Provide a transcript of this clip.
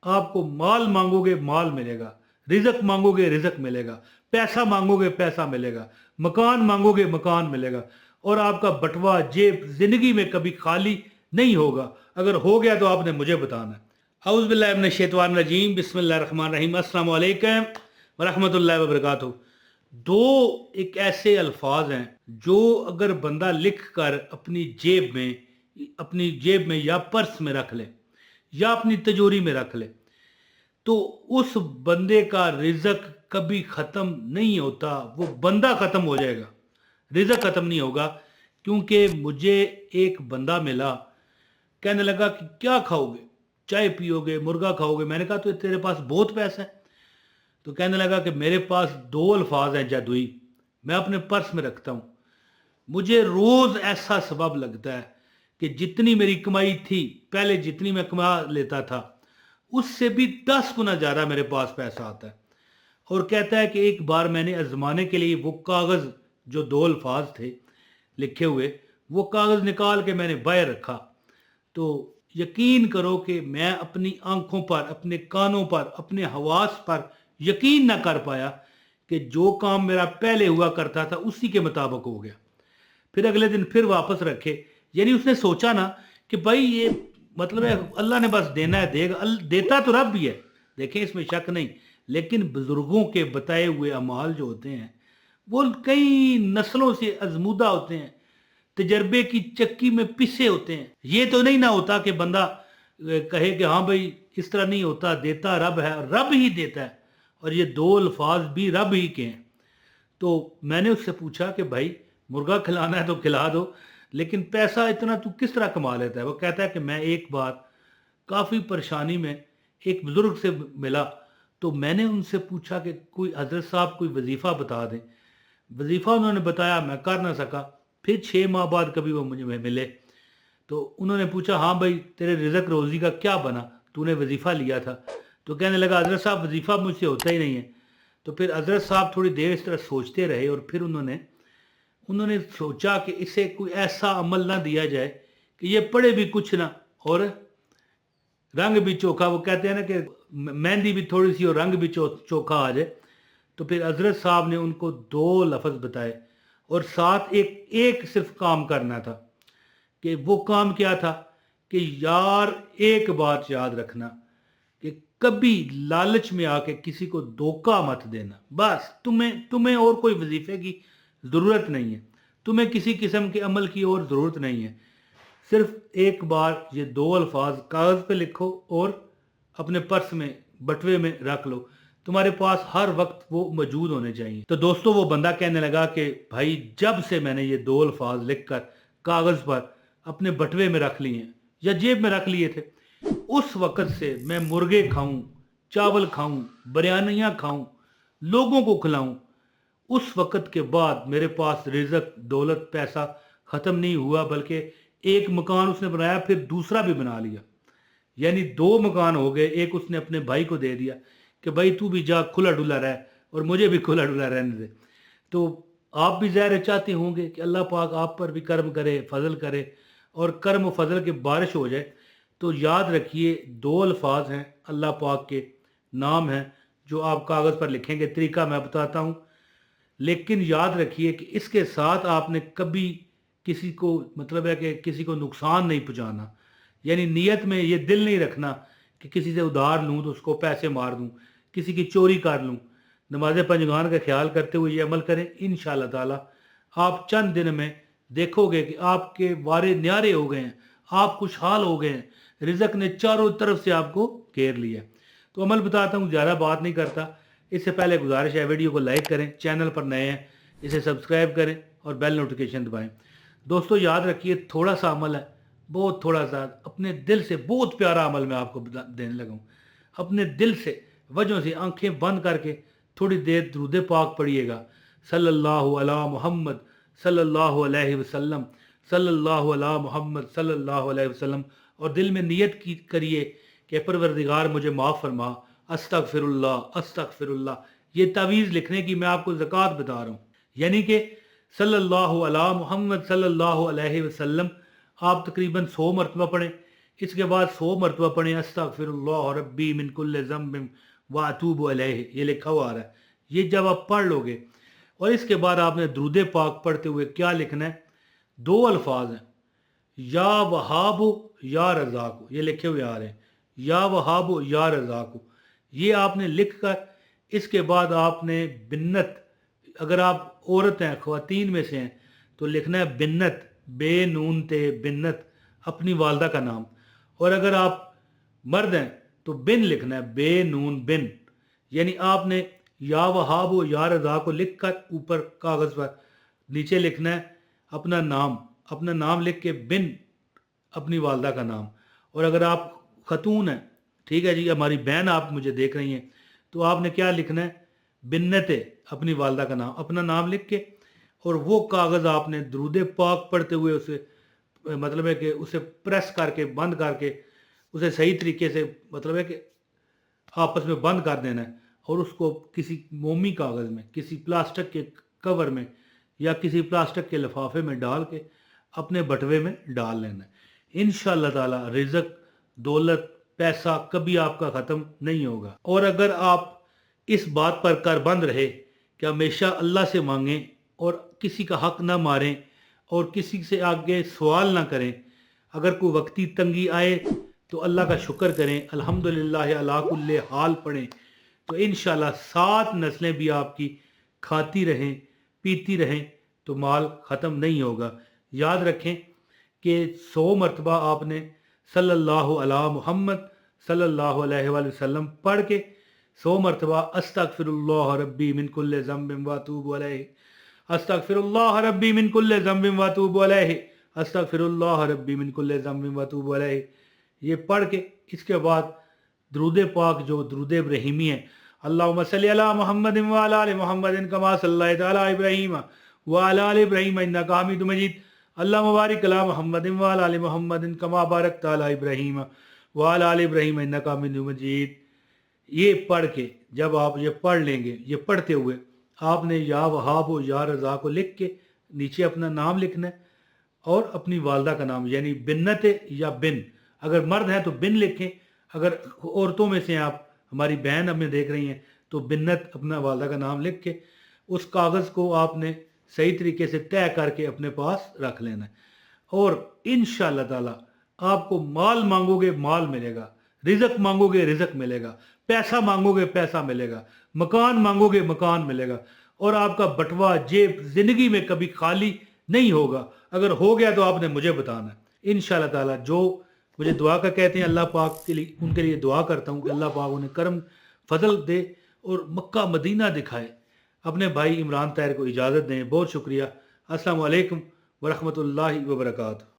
آپ کو माल मांगोगे माल मिलेगा, रिजक मांगोगे रिजक मिलेगा, पैसा मांगोगे पैसा मिलेगा, मकान मांगोगे मकान मिलेगा, और आपका बटवा जेब जिंदगी में कभी खाली नहीं होगा। अगर हो गया तो आपने मुझे बताना है। औज़ु बिल्लाहि मिनश शैतानिर रजीम, बिस्मिल्लाहिर रहमानिर रहीम, अस्सलामु अलैकुम व रहमतुल्लाहि व बरकातुहू। दो एक ऐसे अल्फाज हैं जो अगर बंदा लिख कर अपनी जेब में या पर्स में रख ले या अपनी तिजोरी में रख ले, तो उस बंदे का रिजक कभी खत्म नहीं होता। वो बंदा खत्म हो जाएगा, रिजक खत्म नहीं होगा। क्योंकि मुझे एक बंदा मिला, कहने लगा कि क्या खाओगे, चाय पियोगे, मुर्गा खाओगे? मैंने कहा तो तेरे पास बहुत पैसा है। तो कहने लगा कि मेरे पास दो अल्फाज हैं जादुई, मैं अपने पर्स में रखता हूँ। मुझे रोज़ ऐसा सबब लगता है कि जितनी मेरी कमाई थी पहले, जितनी मैं कमा लेता था, उससे भी 10 गुना ज़्यादा मेरे पास पैसा आता है। और कहता है कि एक बार मैंने आजमाने के लिए वो कागज़, जो दो अल्फाज थे लिखे हुए, वो कागज़ निकाल के मैंने बाहर रखा, तो यकीन करो कि मैं अपनी आंखों पर, अपने कानों पर, अपने हवास पर यकीन ना कर पाया कि जो काम मेरा पहले हुआ करता था उसी के मुताबिक हो गया। फिर अगले दिन फिर वापस रखे। यानी उसने सोचा ना कि भाई ये मतलब है अल्लाह ने बस देना है, देगा, देता तो रब भी है, देखें इसमें शक नहीं। लेकिन बुजुर्गों के बताए हुए अमाल जो होते हैं वो कई नस्लों से आजमूदा होते हैं, तजर्बे की चक्की में पिसे होते हैं। ये तो नहीं ना होता कि बंदा कहे कि हाँ भाई इस तरह नहीं होता, देता रब है, रब ही देता है। और ये दो अल्फाज भी रब ही के हैं। तो मैंने उससे पूछा कि भाई मुर्गा खिलाना है तो खिला दो, लेकिन पैसा इतना तू किस तरह कमा लेता है? वो कहता है कि मैं एक बार काफ़ी परेशानी में एक बुज़ुर्ग से मिला, तो मैंने उनसे पूछा कि कोई हज़रत साहब कोई वजीफ़ा बता दें। वजीफ़ा उन्होंने बताया, मैं कर ना सका। फिर 6 माह बाद कभी वो मुझे मिले, तो उन्होंने पूछा हाँ भाई तेरे रिज़क रोज़ी का क्या बना, तूने वजीफ़ा लिया था? तो कहने लगा हज़रत साहब वजीफ़ा मुझसे होता ही नहीं है। तो फिर हज़रत साहब थोड़ी देर इस तरह सोचते रहे, और फिर उन्होंने सोचा कि इसे कोई ऐसा अमल ना दिया जाए कि ये पढ़े भी कुछ ना और रंग भी चोखा। वो कहते हैं ना कि मेहंदी भी थोड़ी सी और रंग भी चोखा आ जाए। तो फिर हज़रत साहब ने उनको 2 लफ्ज़ बताए, और साथ एक एक सिर्फ काम करना था। कि वो काम क्या था कि यार एक बात याद रखना कि कभी लालच में आके किसी को धोखा मत देना। बस तुम्हें और कोई वजीफे की ज़रूरत नहीं है, तुम्हें किसी किस्म के अमल की और ज़रूरत नहीं है। सिर्फ एक बार ये 2 अल्फाज कागज़ पे लिखो और अपने पर्स में, बटवे में रख लो, तुम्हारे पास हर वक्त वो मौजूद होने चाहिए। तो दोस्तों वो बंदा कहने लगा कि भाई जब से मैंने ये 2 अल्फाज लिख कर कागज़ पर अपने बटवे में रख लिए हैं या जेब में रख लिए थे, उस वक़्त से मैं मुर्गे खाऊं, चावल खाऊं, बिरयानियाँ खाऊं, लोगों को खिलाऊं, उस वक़्त के बाद मेरे पास रिज़्क, दौलत, पैसा ख़त्म नहीं हुआ, बल्कि एक मकान उसने बनाया, फिर दूसरा भी बना लिया। यानी 2 मकान हो गए। एक उसने अपने भाई को दे दिया कि भाई तू भी जा खुला डुला रह और मुझे भी खुला डुला रहने दे। तो आप भी ज़ाहिर चाहते होंगे कि अल्लाह पाक आप पर भी कर्म करे, फजल करे और कर्म व फजल की बारिश हो जाए। तो याद रखिए 2 अल्फाज हैं, अल्लाह पाक के नाम हैं, जो आप कागज़ पर लिखेंगे। तरीका मैं बताता हूँ, लेकिन याद रखिए कि इसके साथ आपने कभी किसी को, मतलब है कि किसी को नुकसान नहीं पहुँचाना। यानी नीयत में ये दिल नहीं रखना कि किसी से उधार लूँ तो उसको पैसे मार दूँ, किसी की चोरी कर लूँ। नमाज पंजगान का ख्याल करते हुए ये अमल करें, इंशाअल्लाह ताला आप चंद दिन में देखोगे कि आपके वारे न्यारे हो गए हैं, आप खुशहाल हो गए हैं, रिज़्क ने चारों तरफ से आपको घेर लिया। तो अमल बताता हूँ, ज़्यादा बात नहीं करता। इससे पहले गुजारिश है वीडियो को लाइक करें, चैनल पर नए हैं इसे सब्सक्राइब करें और बेल नोटिफिकेशन दबाएं। दोस्तों याद रखिए थोड़ा सा अमल है, बहुत थोड़ा सा, अपने दिल से बहुत प्यारा अमल मैं आपको देने लगा हूँ। अपने दिल से वजहों से आंखें बंद करके थोड़ी देर दुरूद पाक पढ़िएगा, सल्लल्लाहु अला मुहम्मद सल्लल्लाहु अलैहि वसल्लम, सल्लल्लाहु अला मुहम्मद सल्लल्लाहु अलैहि वसल्लम, और दिल में नियत की करिए कि परवरदिगार मुझे माफ़ फरमा, अस्तगफिरुल्लाह अस्तगफिरुल्लाह। ये तावीज़ लिखने की मैं आपको ज़कात बता रहा हूँ। यानी कि सल्लल्लाहु अला मुहम्मद सल्लल्लाहु अलैहि वसल्लम आप तकरीबन 100 मरतबा पढ़ें, اس کے بعد 100 مرتبہ پڑھیں استغفراللہ ربی من کل ذنب واتوب الیہ، یہ لکھا ہوا آ رہا ہے۔ یہ جب آپ پڑھ لو گے اور اس کے بعد آپ نے درود پاک پڑھتے ہوئے کیا لکھنا ہے، 2 الفاظ ہیں، یا وہاب یا رزاق، یہ لکھے ہوئے آ رہے ہیں، یا وہاب یا رزاق، یہ آپ نے لکھ کر اس کے بعد آپ نے بنت، اگر آپ عورت ہیں خواتین میں سے ہیں تو لکھنا ہے بنت، بے نون تے بنت، اپنی والدہ کا نام، اور اگر آپ مرد ہیں تو بن لکھنا ہے، بے نون بن، یعنی آپ نے یا وہاب و یا رضا کو لکھ کر اوپر کاغذ پر نیچے لکھنا ہے اپنا نام لکھ کے بن اپنی والدہ کا نام، اور اگر آپ خاتون ہیں، ٹھیک ہے جی، ہماری بہن آپ مجھے دیکھ رہی ہیں، تو آپ نے کیا لکھنا ہے، بنت اپنی والدہ کا نام، اپنا نام لکھ کے، اور وہ کاغذ آپ نے درود پاک پڑھتے ہوئے اسے مطلب ہے کہ اسے پریس کر کے بند کر کے اسے صحیح طریقے سے مطلب ہے کہ آپس میں بند کر دینا ہے، اور اس کو کسی مومی کاغذ میں، کسی پلاسٹک کے کور میں یا کسی پلاسٹک کے لفافے میں ڈال کے اپنے بٹوے میں ڈال لینا ہے۔ انشاءاللہ تعالی رزق، دولت، پیسہ کبھی آپ کا ختم نہیں ہوگا۔ اور اگر آپ اس بات پر کر بند رہے کہ ہمیشہ اللہ سے مانگیں اور کسی کا حق نہ ماریں اور کسی سے آگے سوال نہ کریں، اگر کوئی وقتی تنگی آئے تو اللہ کا شکر کریں، الحمدللہ علی کل حال پڑھیں، تو انشاءاللہ 7 نسلیں بھی آپ کی کھاتی رہیں پیتی رہیں تو مال ختم نہیں ہوگا۔ یاد رکھیں کہ 100 مرتبہ آپ نے صلی اللہ علی محمد صلی اللہ علیہ وآلہ وسلم پڑھ کے 100 مرتبہ استغفر اللہ ربی من کل ذنب واتوب علیہ، استغفر اللہ ربی من کل ذنب واتوب علیہ، استغفر اللہ ربی من کل ذنب واتوب علیہ، یہ پڑھ کے اس کے بعد درود پاک جو درود ابراہیمی ہے، اللہم صلی علی محمد وعلی آل محمد کما صلیت علی ابراہیم وعلی آل ابراہیم انکا حمید مجید، اللہم بارک علی محمد وعلی آل محمد کما بارکت علی ابراہیم وعلی آل ابراہیم انکا حمید مجید، یہ پڑھ کے جب آپ یہ پڑھ لیں گے، یہ پڑھتے ہوئے آپ نے یا وہاب و یا رضا کو لکھ کے نیچے اپنا نام لکھنا ہے اور اپنی والدہ کا نام، یعنی بنت یا بن، اگر مرد ہیں تو بن لکھیں، اگر عورتوں میں سے آپ ہماری بہن ہمیں دیکھ رہی ہیں تو بنت اپنا والدہ کا نام لکھ کے اس کاغذ کو آپ نے صحیح طریقے سے طے کر کے اپنے پاس رکھ لینا ہے، اور انشاءاللہ تعالی آپ کو مال مانگو گے مال ملے گا، رزق مانگو گے رزق ملے گا، پیسہ مانگو گے پیسہ ملے گا، مکان مانگو گے مکان ملے گا، اور آپ کا بٹوا جیب زندگی میں کبھی خالی نہیں ہوگا۔ اگر ہو گیا تو آپ نے مجھے بتانا ہے انشاءاللہ تعالی۔ جو مجھے دعا کا کہتے ہیں اللہ پاک کے لیے، ان کے لیے دعا کرتا ہوں کہ اللہ پاک انہیں کرم فضل دے اور مکہ مدینہ دکھائے۔ اپنے بھائی عمران طاہر کو اجازت دیں، بہت شکریہ، السلام علیکم ورحمۃ اللہ وبرکاتہ۔